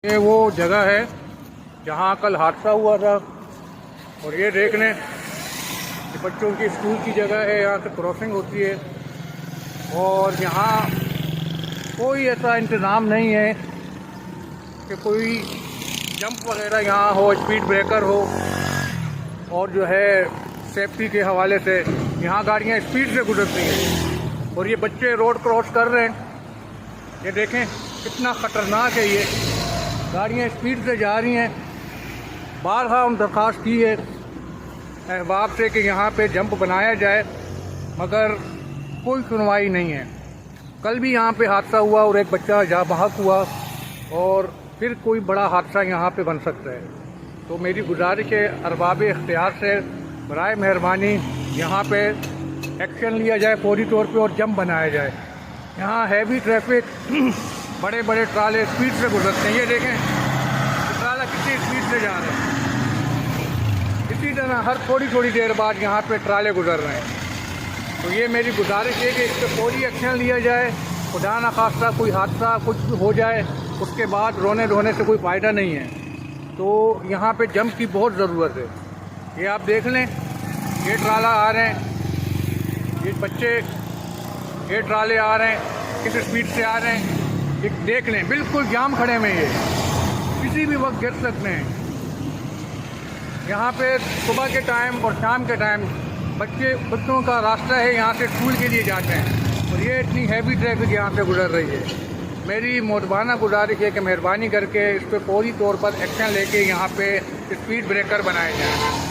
ये वो जगह है जहाँ कल हादसा हुआ था। और ये देख लें कि बच्चों की स्कूल की जगह है, यहाँ से क्रॉसिंग होती है और यहाँ कोई ऐसा इंतज़ाम नहीं है कि कोई जंप वगैरह यहाँ हो, स्पीड ब्रेकर हो। और जो है सेफ्टी के हवाले से यहाँ गाड़ियाँ स्पीड से गुजरती हैं और ये बच्चे रोड क्रॉस कर रहे हैं। ये देखें कितना ख़तरनाक है, ये गाड़ियाँ स्पीड से जा रही हैं। बारहा हम दरख्वास्त की है अहबाब से कि यहाँ पे जंप बनाया जाए, मगर कोई सुनवाई नहीं है। कल भी यहाँ पे हादसा हुआ और एक बच्चा जा बहक हुआ और फिर कोई बड़ा हादसा यहाँ पे बन सकता है। तो मेरी गुजारिश है अरबाब इख्तियार से, बराए मेहरबानी यहाँ पे एक्शन लिया जाए फौरी तौर पे और जंप बनाया जाए। यहाँ हैवी ट्रैफिक, बड़े बड़े ट्राले स्पीड से गुजरते हैं। ये देखें ट्राला कितनी स्पीड से जा रहे हैं। इसी तरह हर थोड़ी थोड़ी देर बाद यहाँ पे ट्राले गुजर रहे हैं। तो ये मेरी गुजारिश है कि इस पर फौरी एक्शन लिया जाए। खुदा न खास्ता कोई हादसा कुछ भी हो जाए, उसके बाद रोने धोने से कोई फ़ायदा नहीं है। तो यहाँ पे जंप की बहुत ज़रूरत है। ये आप देख लें, ये ट्राला आ रहे हैं, ये बच्चे, ये ट्राले आ रहे हैं, किस स्पीड से आ रहे हैं। ये देख लें, बिल्कुल जाम खड़े में, ये किसी भी वक्त गिर सकते हैं। यहाँ पे सुबह के टाइम और शाम के टाइम बच्चों का रास्ता है, यहाँ से स्कूल के लिए जाते हैं और ये इतनी हैवी ट्रैफिक यहाँ से गुजर रही है। मेरी मोहतबाना गुजारिश है कि मेहरबानी करके इस पर फौरी तौर पर एक्शन लेके यहाँ पे स्पीड ब्रेकर बनाए जाएँ।